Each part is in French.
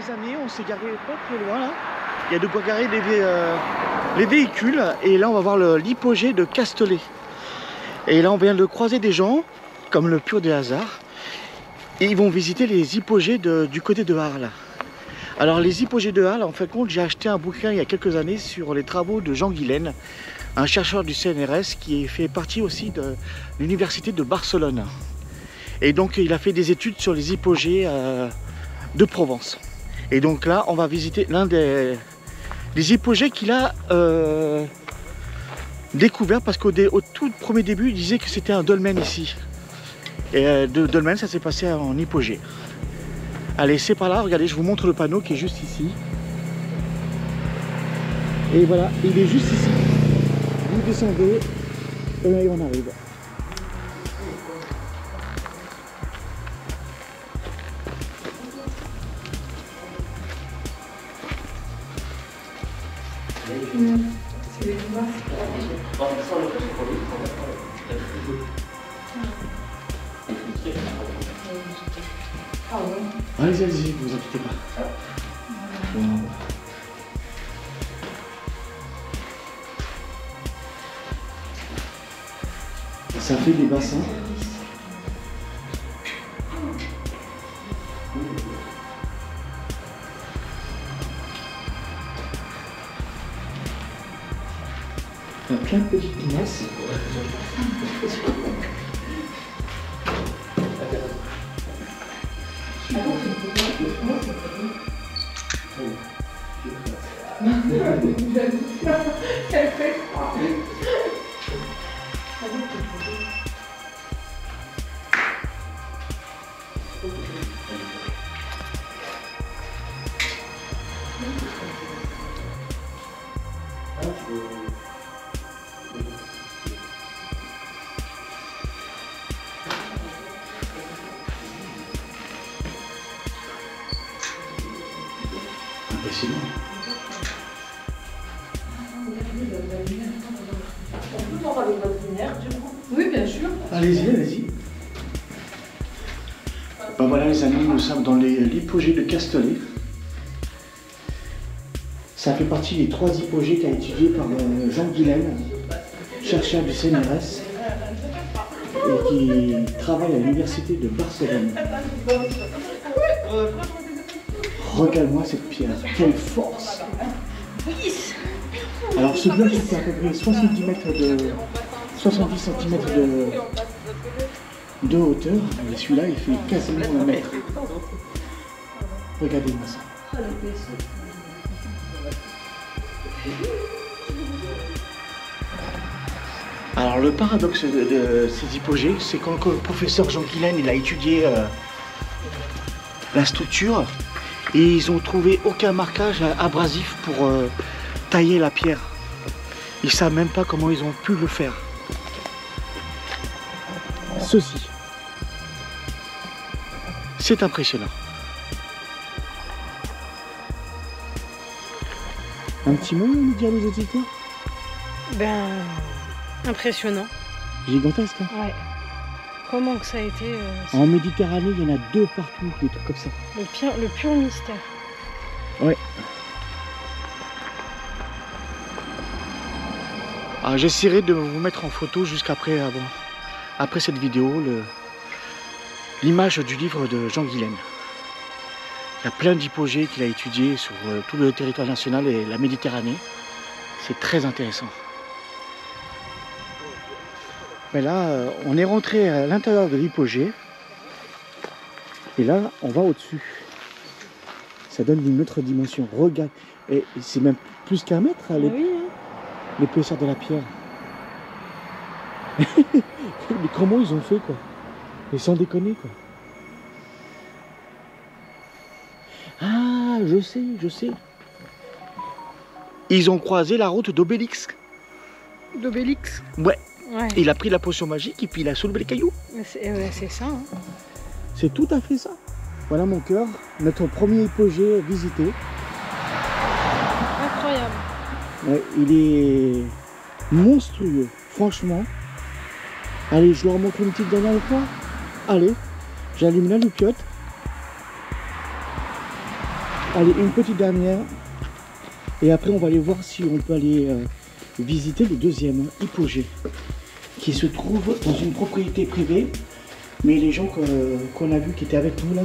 quelques années, on s'est garé pas très loin là. Il y a de quoi garer les véhicules. Et là, on va voir l'hypogée de Castellet. Et là, on vient de croiser des gens, comme le pur des hasards. Et ils vont visiter les hypogées du côté de Arles. Alors, les hypogées de Arles, en fin de compte, j'ai acheté un bouquin il y a quelques années sur les travaux de Jean Guilaine, un chercheur du CNRS qui fait partie aussi de l'université de Barcelone. Et donc, il a fait des études sur les hypogées de Provence. Et donc là, on va visiter l'un des hypogées qu'il a découvert, parce qu'au tout premier début, il disait que c'était un dolmen ici. Et de dolmen, ça s'est passé en hypogée. Allez, c'est par là, regardez, je vous montre le panneau qui est juste ici. Et voilà, il est juste ici. Vous descendez, et là on arrive. Allez-y, allez-y, vous inquiétez pas. Bon. Ça fait des bassins. Il y a plein de petites pinasses. Impressionnant. Oui, bien sûr. Allez-y, allez-y. Ben voilà les amis, nous sommes dans l'hypogée de Castellet. Ça fait partie des 3 hypogées qu'a étudié par Jean Guilaine, chercheur du CNRS, et qui travaille à l'université de Barcelone. Regarde-moi cette pierre, quelle force! Alors ce bloc il fait à peu près 70 cm de hauteur, et celui-là il fait quasiment 1 mètre. Regardez-moi ça. Alors le paradoxe de ces hypogées, c'est quand le professeur Jean Guilaine il a étudié la structure, et ils ont trouvé aucun marquage abrasif pour tailler la pierre. Ils ne savent même pas comment ils ont pu le faire. Ceci. C'est impressionnant. Un petit mot à nous dire les auditeurs? Ben, impressionnant. Gigantesque, hein? Ouais. Comment que ça a été En Méditerranée, il y en a 2 partout, des trucs comme ça. le pur mystère. Ouais. J'essaierai de vous mettre en photo jusqu'après après cette vidéo l'image du livre de Jean Guilaine. Il y a plein d'hypogées qu'il a étudiées sur tout le territoire national et la Méditerranée. C'est très intéressant. Mais là, on est rentré à l'intérieur de l'hypogée. Et là, on va au-dessus. Ça donne une autre dimension. Regarde. Et c'est même plus qu'1 mètre, hein, l'épaisseur de la pierre. Mais comment ils ont fait, quoi? Et sans déconner, quoi. Ah, je sais. Ils ont croisé la route d'Obélix. D'Obélix? Ouais. Ouais. Il a pris la potion magique et puis il a soulevé les cailloux. C'est ça. Hein. C'est tout à fait ça. Voilà mon cœur, notre premier hypogée visité. Incroyable. Ouais, il est monstrueux, franchement. Allez, je leur montre une petite dernière fois. Allez, j'allume la loupiote. Allez, une petite dernière. Et après, on va aller voir si on peut aller visiter le deuxième hypogée, qui se trouve dans une propriété privée. Mais les gens qu'on a vus qui étaient avec nous là,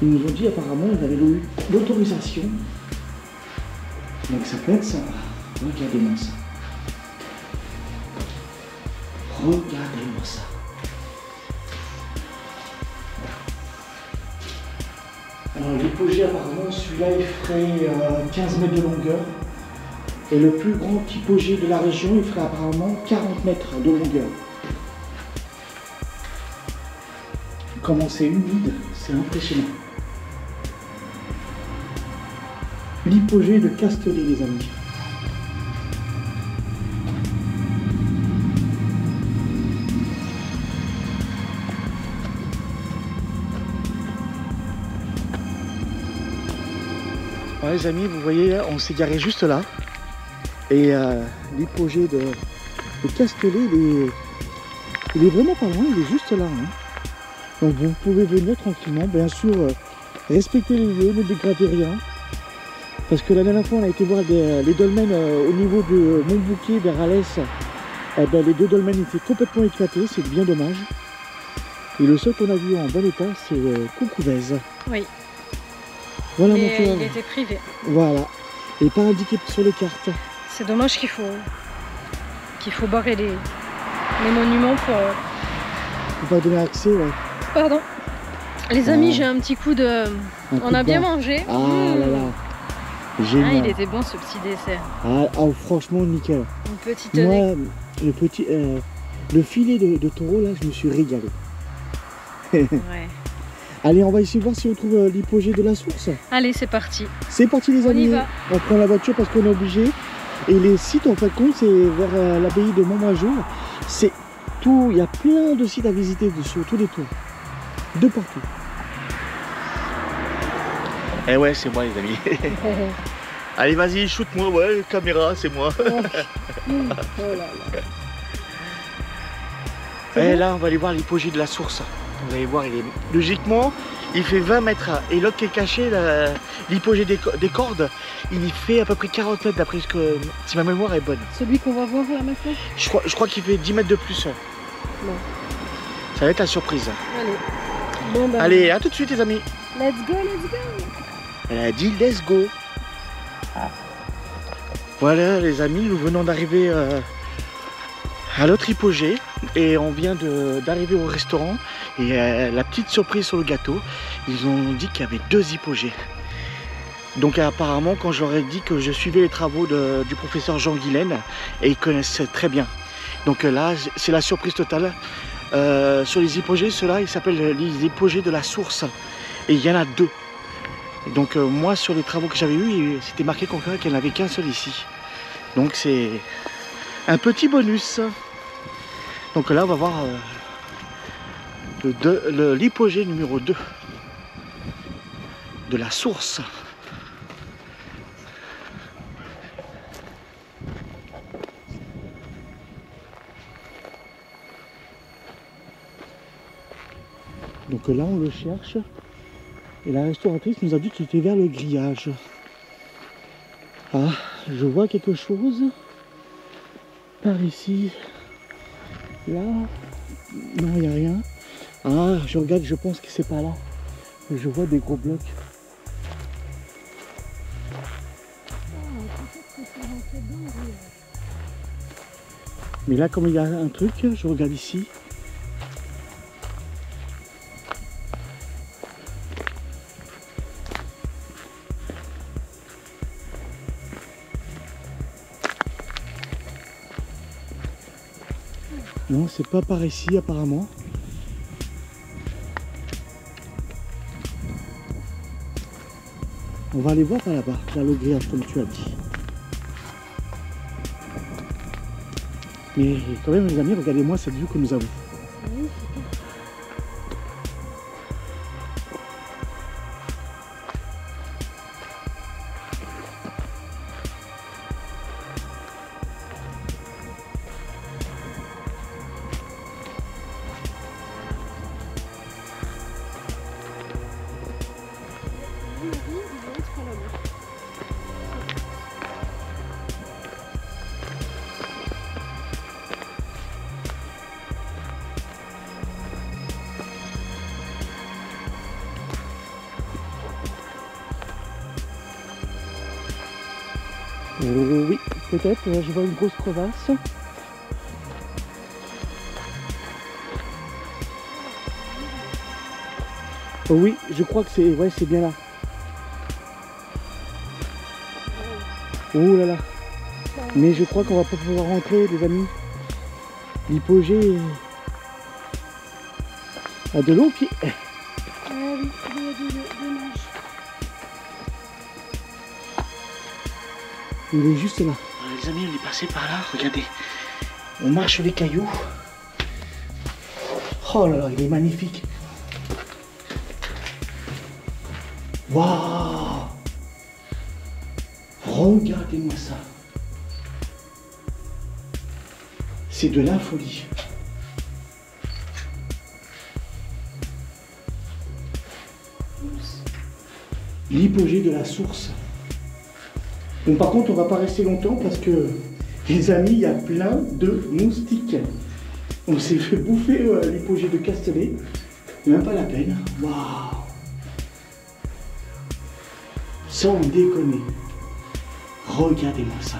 ils nous ont dit apparemment ils avaient eu l'autorisation. Donc ça peut être ça. Regardez-moi ça. Regardez-moi ça. Alors l'hypogée apparemment celui-là il ferait 15 mètres de longueur. Et le plus grand hypogée de la région il ferait apparemment 40 mètres de longueur. Comment c'est humide, c'est impressionnant. L'hypogée de Castellet, les amis. Ouais, les amis, vous voyez, on s'est garé juste là. Et l'hypogée de Castellet, il est vraiment pas loin, il est juste là. Hein. Donc vous pouvez venir tranquillement, bien sûr, respecter les lieux, ne dégradez rien. Parce que la dernière fois on a été voir les dolmens au niveau de Montbouquet vers Alès. Les deux dolmens étaient complètement éclatés, c'est bien dommage. Et le seul qu'on a vu en bon état c'est Coucouvez. Oui. Voilà Mais mon cœur. il était privé. Voilà. Et pas indiqué sur les cartes. C'est dommage qu'il faut barrer les monuments pour... Faut pas donner accès, ouais. Pardon. Les amis, j'ai un petit coup de... On a bien barre. mangé. Ah là là. Génial. Ah, il était bon ce petit dessert. Ah, franchement nickel. Une petite Moi, le filet de taureau là, je me suis régalé. Ouais. Allez, on va essayer de voir si on trouve l'hypogée de la source. Allez, c'est parti. C'est parti les On amis. y va. On prend la voiture parce qu'on est obligé. Et les sites en fin de compte, c'est vers l'abbaye de Montmajour. C'est tout, il y a plein de sites à visiter sur tous les tours. De partout. Eh ouais, c'est moi les amis. Allez, vas-y, shoot-moi, ouais, caméra, c'est moi. Oh là là. Et là, on va aller voir l'hypogée de la source. Vous allez voir, logiquement, il fait 20 mètres. Et l'autre qui est caché, l'hypogée des cordes, il fait à peu près 40 mètres, d'après ce que, si ma mémoire est bonne. Celui qu'on va voir là maintenant. Je crois qu'il fait 10 mètres de plus. Non. Ça va être la surprise. Allez. Bon, bah, Allez, à tout de suite les amis. let's go, let's go. Elle a dit let's go. Voilà les amis, nous venons d'arriver à l'autre hypogée et on vient d'arriver au restaurant et la petite surprise sur le gâteau, ils ont dit qu'il y avait 2 hypogées. Donc apparemment quand je leur ai dit que je suivais les travaux du professeur Jean Guilaine et ils connaissent très bien. Donc là c'est la surprise totale. Sur les hypogées, ceux-là ils s'appellent les hypogées de la source et il y en a 2. Donc moi sur les travaux que j'avais eus, c'était marqué qu'il n'y en avait qu'un seul ici. Donc c'est un petit bonus. Donc là on va voir l'hypogée numéro 2 de la source. Donc là on le cherche. Et la restauratrice nous a dit qu'il était vers le grillage. Ah, je vois quelque chose. Par ici. Là. Non, il n'y a rien. Ah, je regarde, je pense que c'est pas là. Je vois des gros blocs. Mais là, comme il y a un truc, je regarde ici. Non, c'est pas par ici apparemment. On va aller voir par là-bas, vers le grillage comme tu as dit. Mais quand même les amis, regardez-moi cette vue que nous avons. Oui, peut-être, je vois une grosse crevasse. Oh oui, je crois que c'est c'est bien là. Oh là là. Mais je crois qu'on va pas pouvoir rentrer, les amis. L'hypogée a de longs pieds. Ah oui, il y a des neiges. Il est juste là. Les amis, on est passé par là, regardez. On marche sur les cailloux. Oh là là, il est magnifique. Waouh! Regardez-moi ça. C'est de la folie. L'hypogée de la source. Bon, par contre, on va pas rester longtemps parce que, les amis, il y a plein de moustiques. On s'est fait bouffer l'hypogée de Castellet. Même pas la peine. Waouh! Sans déconner. Regardez-moi ça.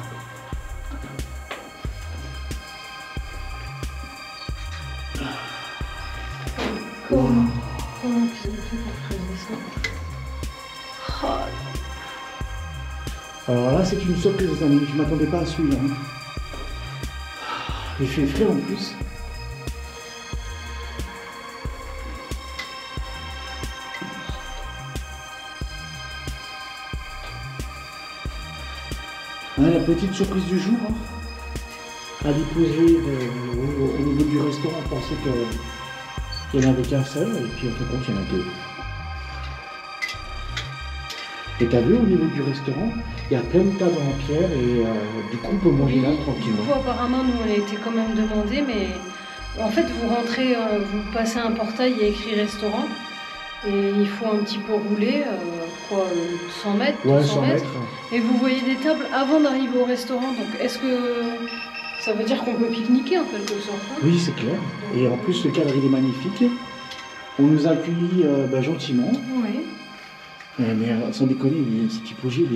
Comment tu as fait pour creuser ça? Oh. Alors là, c'est une surprise, les amis. Je ne m'attendais pas à celui-là. Il fait frais en plus. Hein, la petite surprise du jour. Hein. À l'hypogée au niveau du restaurant, on pensait qu'il n'y en avait qu'un seul, et puis en fin de compte, il y en a deux. Et t'as vu, au niveau du restaurant, il y a plein de tables en pierre, et du coup, on peut manger là tranquillement. Du coup, apparemment, nous, on a été quand même demandé, mais en fait, vous rentrez, vous passez un portail, il y a écrit restaurant, et il faut un petit peu rouler, 100 mètres, Ouais, 200 100 mètres. mètres. Et vous voyez des tables avant d'arriver au restaurant, donc est-ce que ça veut dire qu'on peut pique-niquer en quelque sorte, hein? Oui, c'est clair. Et en plus, le cadre, il est magnifique. On nous a accueillis gentiment. Oui. Mais sans déconner, cet hypogée,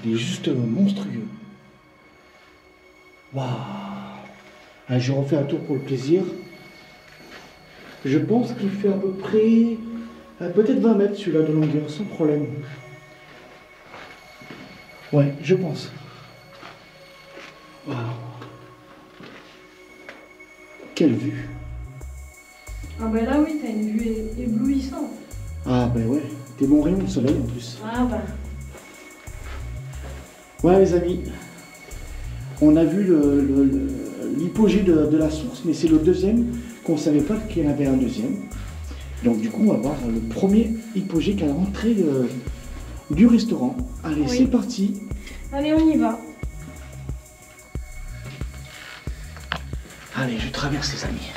il est juste monstrueux. Waouh! Ah, je refais un tour pour le plaisir. Je pense qu'il fait à peu près, peut-être 20 mètres celui-là de longueur, sans problème. Ouais, je pense. Waouh! Quelle vue! Ah bah là oui, t'as une vue éblouissante. Ah ben ouais, t'es bon rayon de soleil en plus. Ah bah. Ouais les amis, on a vu l'hypogée de la source, mais c'est le deuxième qu'on ne savait pas qu'il y en avait un deuxième. Donc du coup on va voir le premier hypogée qu'à l'entrée du restaurant. Allez, Oui. C'est parti. Allez, on y va. Allez, je traverse les amis.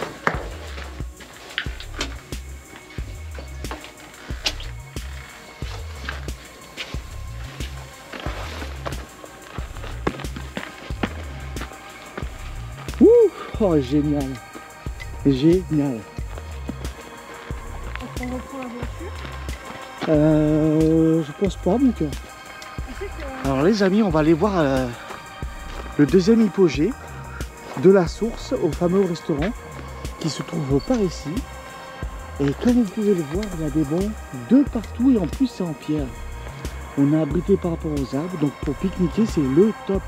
Ouh, oh génial. Génial. Est-ce qu'on reprend la voiture? Je pense pas mon cœur. Alors les amis, on va aller voir le deuxième hypogée de la source au fameux restaurant qui se trouve par ici. Et comme vous pouvez le voir, il y a des bancs de partout et en plus c'est en pierre. On est abrité par rapport aux arbres, donc pour pique-niquer c'est le top.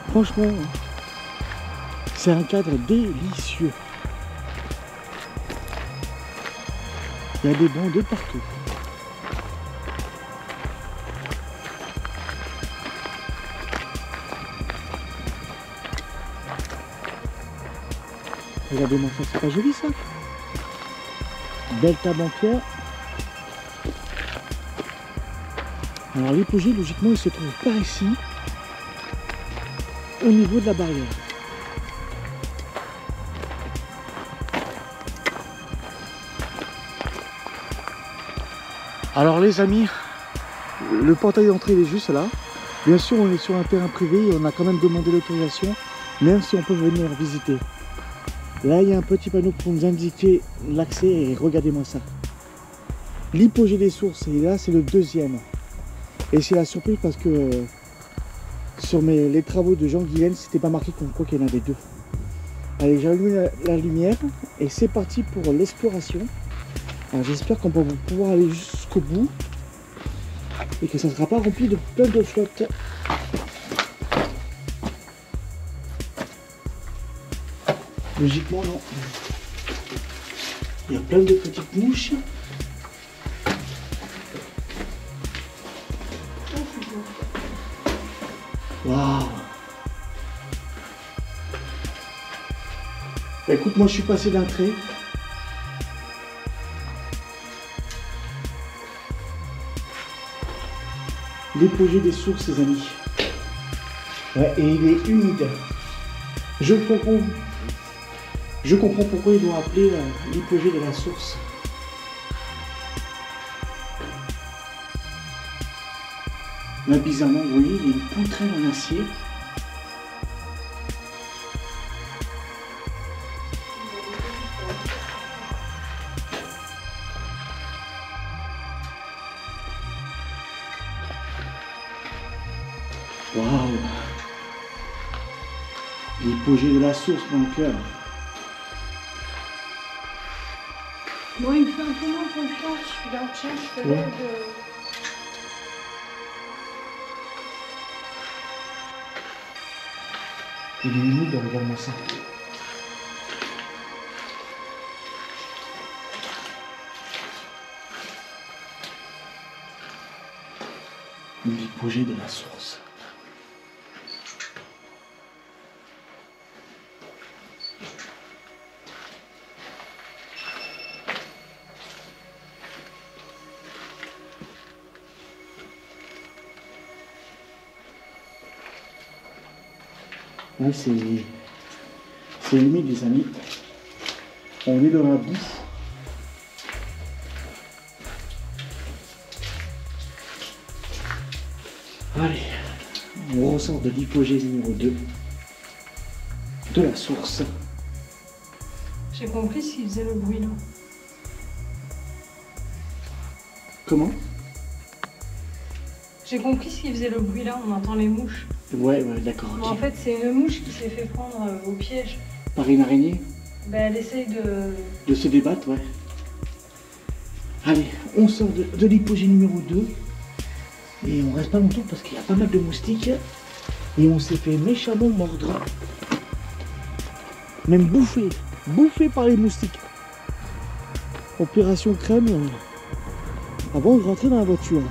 Franchement, c'est un cadre délicieux. Il y a des bancs de partout. Regardez-moi ça, c'est pas joli ça? Belle table en pierre. Alors l'hypogée, logiquement, il se trouve par ici, au niveau de la barrière. Alors les amis, le portail d'entrée est juste là. Bien sûr, on est sur un terrain privé et on a quand même demandé l'autorisation, même si on peut venir visiter. Là, il y a un petit panneau pour nous indiquer l'accès et regardez-moi ça. L'hypogée des sources, et là, c'est le deuxième. Et c'est la surprise parce que sur les travaux de Jean Guilaine, c'était pas marqué comme quoi qu'il y en avait 2. Allez, j'allume la lumière et c'est parti pour l'exploration. Alors j'espère qu'on va pouvoir aller jusqu'au bout et que ça ne sera pas rempli de plein de flottes. Logiquement non. Il y a plein de petites mouches. Waouh. Bah, écoute, moi je suis passé d'un trait. L'hypogée des sources, les amis. Ouais, et il est humide. Je comprends pourquoi ils l'ont appelé l'hypogée de la source. Là, bizarrement, vous voyez, il y a une poutrelle en acier. Waouh! L'hypogée de la source, mon cœur. Moi, il me fait un peu moins confiance, celui-là. Tiens, je te l'aide. Il est humide, regarde-moi ça. L'hypogée de la source. Ouais, c'est humide, les amis. On est dans la boue. Allez, on ressort de l'hypogée numéro 2 de la source. J'ai compris ce qu'il faisait le bruit là. Comment? J'ai compris ce qu'il faisait le bruit là, on entend les mouches. Ouais, d'accord. En fait, c'est une mouche qui s'est fait prendre au piège. Par une araignée? Ben, elle essaye de se débattre, ouais. Allez, on sort de l'hypogée numéro 2. Et on reste pas longtemps parce qu'il y a pas mal de moustiques. Et on s'est fait méchamment mordre. Même bouffé par les moustiques. Opération crème avant de rentrer dans la voiture.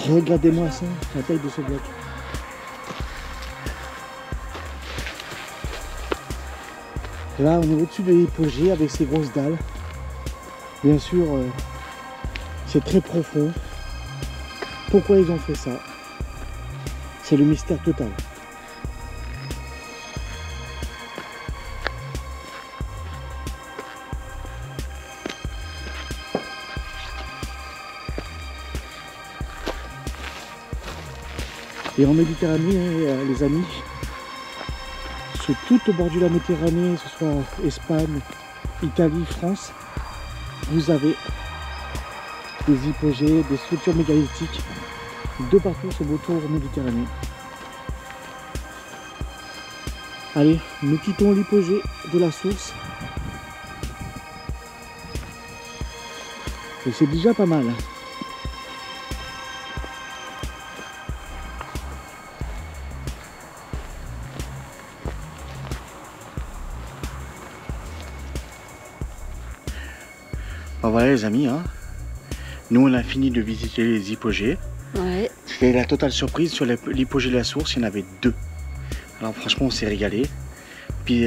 Regardez-moi ça, la taille de ce bloc. Là, on est au-dessus de l'hypogée avec ses grosses dalles. Bien sûr, c'est très profond. Pourquoi ils ont fait ça? C'est le mystère total. Et en Méditerranée, les amis, sur tout au bord de la Méditerranée, que ce soit Espagne, Italie, France, vous avez des hypogées, des structures mégalithiques de partout sur votre tour Méditerranée. Allez, nous quittons l'hypogée de la source. Et c'est déjà pas mal. Ben voilà les amis, hein. Nous on a fini de visiter les hypogées. Ouais. C'était la totale surprise sur l'hypogée de la source, il y en avait 2. Alors franchement on s'est régalé. Puis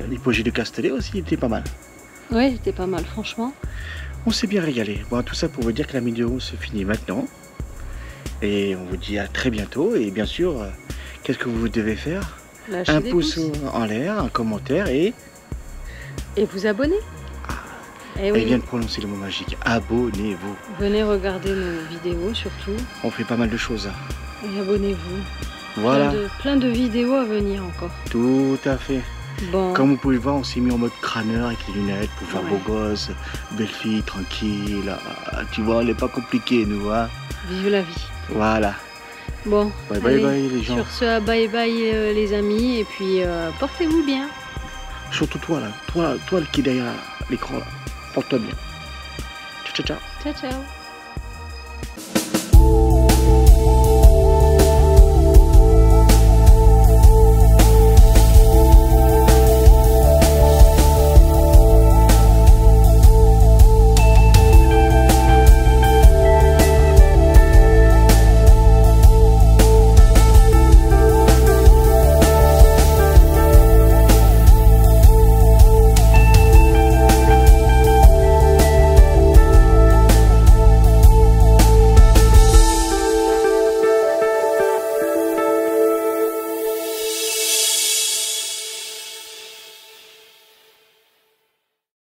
l'hypogée de Castellet aussi était pas mal. Ouais, c'était pas mal franchement. On s'est bien régalé. Bon, tout ça pour vous dire que la vidéo se finit maintenant. Et on vous dit à très bientôt. Et bien sûr, qu'est-ce que vous devez faire? Lâchez un des pouce pouces. en l'air, un commentaire et vous abonner. Eh elle oui. vient de prononcer le mot magique. Abonnez-vous. Venez regarder nos vidéos surtout. On fait pas mal de choses. Et abonnez-vous. Voilà. Plein de vidéos à venir encore. Tout à fait. Bon. Comme vous pouvez le voir, on s'est mis en mode crâneur avec les lunettes pour faire Ouais. beau gosse, belle fille, tranquille. Tu vois, elle n'est pas compliquée, nous, hein. Vive la vie. Voilà. Bon. Bye bye allez, bye les gens. Sur ce, bye bye les amis. Et puis, portez-vous bien. Surtout toi là, toi qui est derrière l'écran là. Porte-toi bien. Ciao ciao ciao. Ciao, ciao.